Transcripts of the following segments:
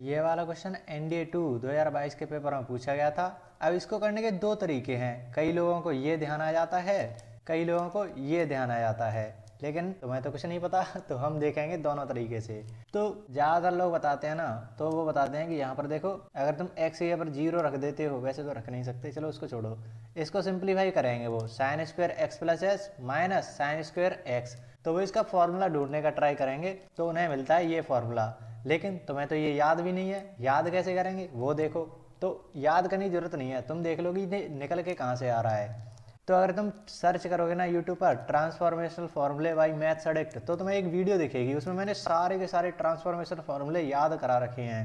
ये वाला question NDA 2 2022 के पेपर में पूछा गया था। अब इसको करने के दो तरीके हैं। कई लोगों को ये ध्यान आ जाता है, कई लोगों को ये ध्यान आ जाता है, लेकिन तुम्हें तो कुछ नहीं पता तो हम देखेंगे दोनों तरीके से। तो ज़्यादातर लोग बताते हैं ना, तो वो बताते हैं कि यहाँ पर देखो, अगर तुम एक्स यहाँ पर जीरो रख देते हो, वैसे तो रख नहीं सकते, चलो उसको छोड़ो, इसको सिंप्लीफाई करेंगे वो sine square x plus H minus sine square x. तो वो इसका फॉर्मूला ढूंढने का ट्राई करेंगे तो उन्हें मिलता है ये फॉर्मूला। लेकिन तुम्हें तो ये याद भी नहीं है, याद कैसे करेंगे वो देखो। तो याद करने की जरूरत नहीं है, तुम देख लो कि निकल के कहाँ से आ रहा है। तो अगर तुम सर्च करोगे ना यूट्यूब पर ट्रांसफॉर्मेशनल फॉर्मूले बाई मैथ्स एडिक्ट, तो तुम्हें एक वीडियो दिखेगी, उसमें मैंने सारे के सारे ट्रांसफॉर्मेशनल फॉर्मूले याद करा रखे हैं।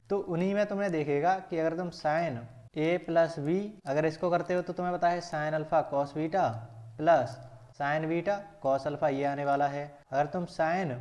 तो उन्हीं में तुमने देखेगा कि अगर तुम साइन ए प्लस बी अगर इसको करते हो तो तुम्हें पता है sine alpha cos beta plus sign beta cos alpha, ये आने वाला है। अगर तुम साइन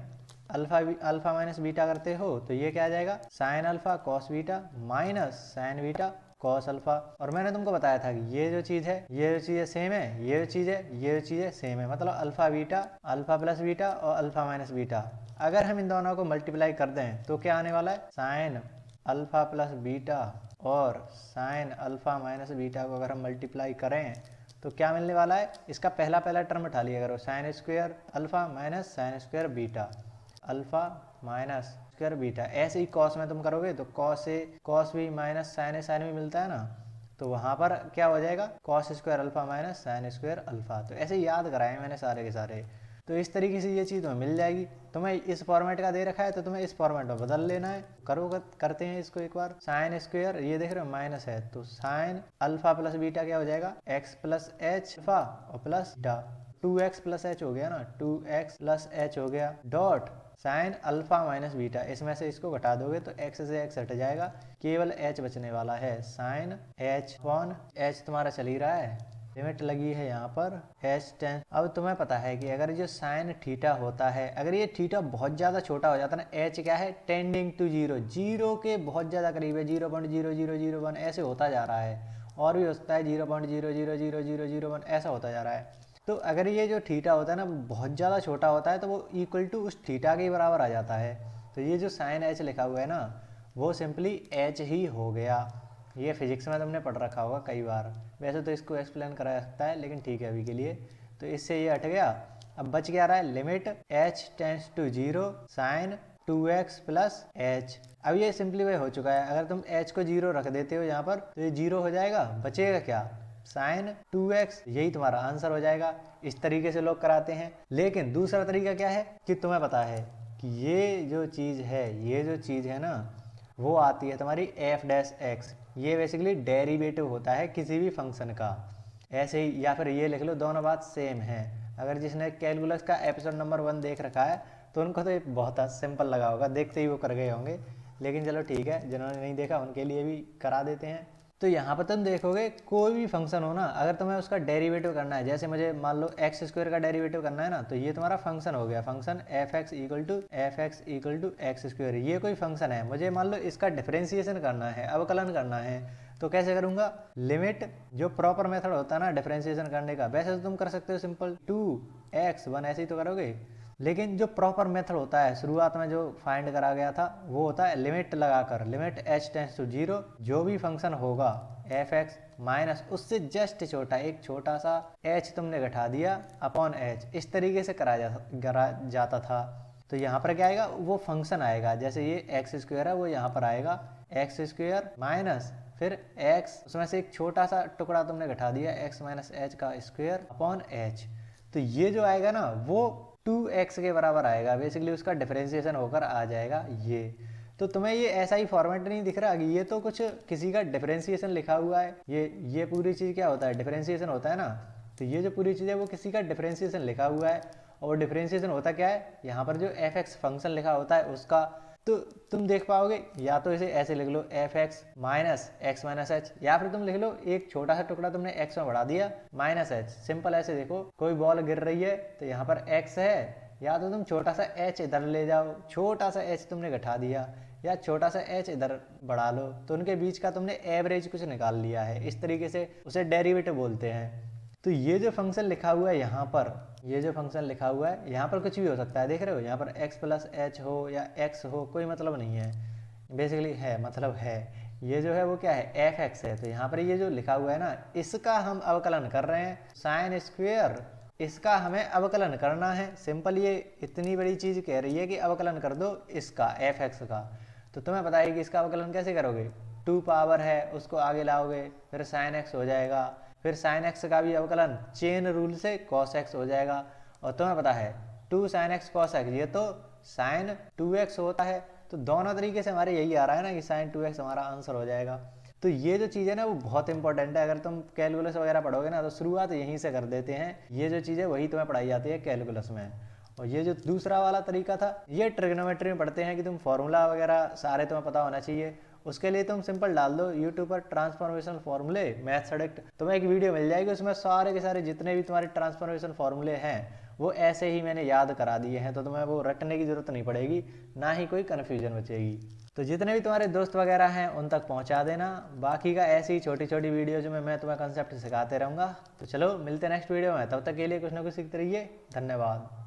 अल्फा माइनस बीटा करते हो तो ये क्या आ जाएगा, sine alpha cos beta minus sign beta cos alpha. और मैंने तुमको बताया था कि ये जो चीज़ है, ये जो चीज़ें सेम है, ये जो चीज़ है, ये जो चीज़ें सेम है, मतलब alpha beta, alpha plus beta और अल्फा माइनस बीटा। अगर हम इन दोनों को मल्टीप्लाई कर दें तो क्या आने वाला है, साइन अल्फा प्लस बीटा और साइन अल्फा माइनस बीटा को अगर हम मल्टीप्लाई करें तो क्या मिलने वाला है, इसका पहला पहला टर्म उठा लिया करो, sine square alpha minus sine square beta, alpha minus square beta. ऐसे ही कॉस में तुम करोगे तो cos A cos B minus sign A sine B मिलता है ना, तो वहाँ पर क्या हो जाएगा, cos square alpha minus sine square alpha. तो ऐसे ही याद कराए मैंने सारे के सारे। तो इस तरीके से ये चीज़ तुम्हें मिल जाएगी। तुम्हें इस फॉर्मेट का दे रखा है तो तुम्हें इस फॉर्मेट में बदल लेना है। करते हैं इसको एक बार। साइन स्क्वायर ये देख रहे हो माइनस है, तो साइन अल्फा प्लस बीटा क्या हो जाएगा, एक्स प्लस एच अल्फा और plus beta, 2x plus H हो गया ना, 2x प्लस एच हो गया, dot sine alpha minus beta, इसमें से इसको घटा दोगे तो x से x हट जाएगा, केवल h बचने वाला है, साइन h अपॉन h तुम्हारा चल ही रहा है, लिमिट लगी है यहाँ पर h टेंस। अब तुम्हें पता है कि अगर जो साइन थीटा होता है, अगर ये थीटा बहुत ज़्यादा छोटा हो जाता है ना, h क्या है, टेंडिंग टू जीरो, जीरो के बहुत ज़्यादा करीब है, 0.0001 ऐसे होता जा रहा है, और भी होता है 0.0000001 ऐसा होता जा रहा है। तो अगर ये जो थीटा होता है ना बहुत ज़्यादा छोटा होता है तो वो इक्वल टू उस थीटा के बराबर आ जाता है। तो ये जो साइन एच लिखा हुआ है ना, वो सिंपली एच ही हो गया। ये फिजिक्स में तुमने पढ़ रखा होगा कई बार, वैसे तो इसको एक्सप्लेन करा सकता है, लेकिन ठीक है अभी के लिए। तो इससे ये हट गया। अब बच क्या रहा है, limit h tends to zero sine 2x plus h. अब ये सिंप्लीफाई हो चुका है। अगर तुम h को जीरो रख देते हो यहाँ पर तो ये जीरो हो जाएगा, बचेगा क्या, साइन 2x, यही तुम्हारा आंसर हो जाएगा। इस तरीके से लोग कराते हैं। लेकिन दूसरा तरीका क्या है कि तुम्हें पता है कि ये जो चीज़ है ना, वो आती है तुम्हारी एफ डैश एक्स। ये बेसिकली डेरिवेटिव होता है किसी भी फंक्शन का। ऐसे ही, या फिर ये लिख लो, दोनों बात सेम है। अगर जिसने कैलकुलस का एपिसोड नंबर 1 देख रखा है तो उनको तो ये बहुत सिंपल लगा होगा, देखते ही वो कर गए होंगे। लेकिन चलो ठीक है, जिन्होंने नहीं देखा उनके लिए भी करा देते हैं। तो यहाँ पर तुम देखोगे कोई भी फंक्शन हो ना, अगर तुम्हें उसका डेरिवेटिव करना है, जैसे मुझे मान लो एक्स स्क्वायर का डेरिवेटिव करना है ना, तो ये तुम्हारा फंक्शन हो गया, function f x equal to x square. ये कोई फंक्शन है, मुझे मान लो इसका डिफरेंशिएशन करना है, अवकलन करना है, तो कैसे करूँगा, लिमिट, जो प्रॉपर मेथड होता है ना डिफरेंशिएशन करने का, वैसे तो तुम कर सकते हो सिंपल 2x1 ऐसे ही तो करोगे। लेकिन जो प्रॉपर मेथड होता है शुरुआत में जो फाइंड करा गया था, वो होता है लिमिट लगाकर, limit h tends to zero, जो भी फंक्शन होगा एफ एक्स माइनस उससे जस्ट छोटा एक छोटा सा h तुमने घटा दिया अपॉन h, इस तरीके से करा जाता था। तो यहाँ पर क्या आएगा, वो फंक्शन आएगा, जैसे ये एक्स स्क्वायर है वो यहाँ पर आएगा एक्स स्क्वायर माइनस फिर x, उसमें से एक छोटा सा टुकड़ा तुमने घटा दिया x माइनस एच का स्क्वायर अपॉन h। तो ये जो आएगा ना वो 2x के बराबर आएगा, बेसिकली उसका डिफरेंशिएशन होकर आ जाएगा ये। तो तुम्हें ये ऐसा ही फॉर्मेट नहीं दिख रहा कि ये तो कुछ किसी का डिफरेंशिएशन लिखा हुआ है, ये पूरी चीज़ क्या होता है, डिफरेंशिएशन होता है ना। तो ये जो पूरी चीज़ है वो किसी का डिफरेंशिएशन लिखा हुआ है, और डिफरेंशिएशन होता क्या है, यहाँ पर जो एफ एक्स फंक्शन लिखा होता है उसका। तो तुम देख पाओगे, या तो इसे ऐसे लिख लो एफ एक्स माइनस एच, या फिर तुम लिख लो एक छोटा सा टुकड़ा तुमने एक्स में बढ़ा दिया माइनस एच। सिंपल ऐसे देखो, कोई बॉल गिर रही है तो यहाँ पर एक्स है, या तो तुम छोटा सा एच इधर ले जाओ, छोटा सा एच तुमने घटा दिया, या छोटा सा एच इधर बढ़ा लो, तो उनके बीच का तुमने एवरेज कुछ निकाल लिया है। इस तरीके से उसे डेरिवेटिव बोलते हैं। तो ये जो फंक्शन लिखा हुआ है यहाँ पर, ये जो फंक्शन लिखा हुआ है यहाँ पर कुछ भी हो सकता है, देख रहे हो, यहाँ पर x प्लस एच हो या x हो, कोई मतलब नहीं है। बेसिकली है मतलब है, ये जो है वो क्या है, एफ एक्स है। तो यहाँ पर ये जो लिखा हुआ है ना, इसका हम अवकलन कर रहे हैं, साइन स्क्वेयर, इसका हमें अवकलन करना है। सिंपल, ये इतनी बड़ी चीज़ कह रही है कि अवकलन कर दो इसका, एफ एक्स का। तो तुम्हें पता है कि इसका अवकलन कैसे करोगे, 2 पावर है उसको आगे लाओगे, फिर साइन एक्स हो जाएगा, फिर साइन एक्स का भी अवकलन चेन रूल से कॉस एक्स हो जाएगा। और तुम्हें पता है 2 साइन एक्स कॉस एक्स, ये तो साइन 2x होता है। तो दोनों तरीके से हमारे यही आ रहा है ना कि साइन 2x हमारा आंसर हो जाएगा। तो ये जो चीज़ है ना वो बहुत इंपॉर्टेंट है। अगर तुम कैलकुलस वगैरह पढ़ोगे ना तो शुरुआत यहीं से कर देते हैं, ये जो चीज़ है वही तुम्हें पढ़ाई जाती है कैलकुलस में। और ये जो दूसरा वाला तरीका था, ये ट्रिग्नोमेट्री में पढ़ते हैं कि तुम फॉर्मूला वगैरह सारे तुम्हें पता होना चाहिए। उसके लिए तुम सिंपल डाल दो यूट्यूब पर ट्रांसफॉर्मेशन फॉर्मूले मैथ्स एडिक्ट, तुम्हें एक वीडियो मिल जाएगी, उसमें सारे के सारे जितने भी तुम्हारे ट्रांसफॉर्मेशन फॉर्मूले हैं वो ऐसे ही मैंने याद करा दिए हैं। तो तुम्हें वो रटने की ज़रूरत नहीं पड़ेगी, ना ही कोई कन्फ्यूजन बचेगी। तो जितने भी तुम्हारे दोस्त वगैरह हैं उन तक पहुंचा देना। बाकी का ऐसी छोटी छोटी वीडियोज में मैं तुम्हें कंसेप्ट सिखाते रहूँगा। तो चलो मिलते हैं नेक्स्ट वीडियो में, तब तक के लिए कुछ ना कुछ सीखते रहिए। धन्यवाद।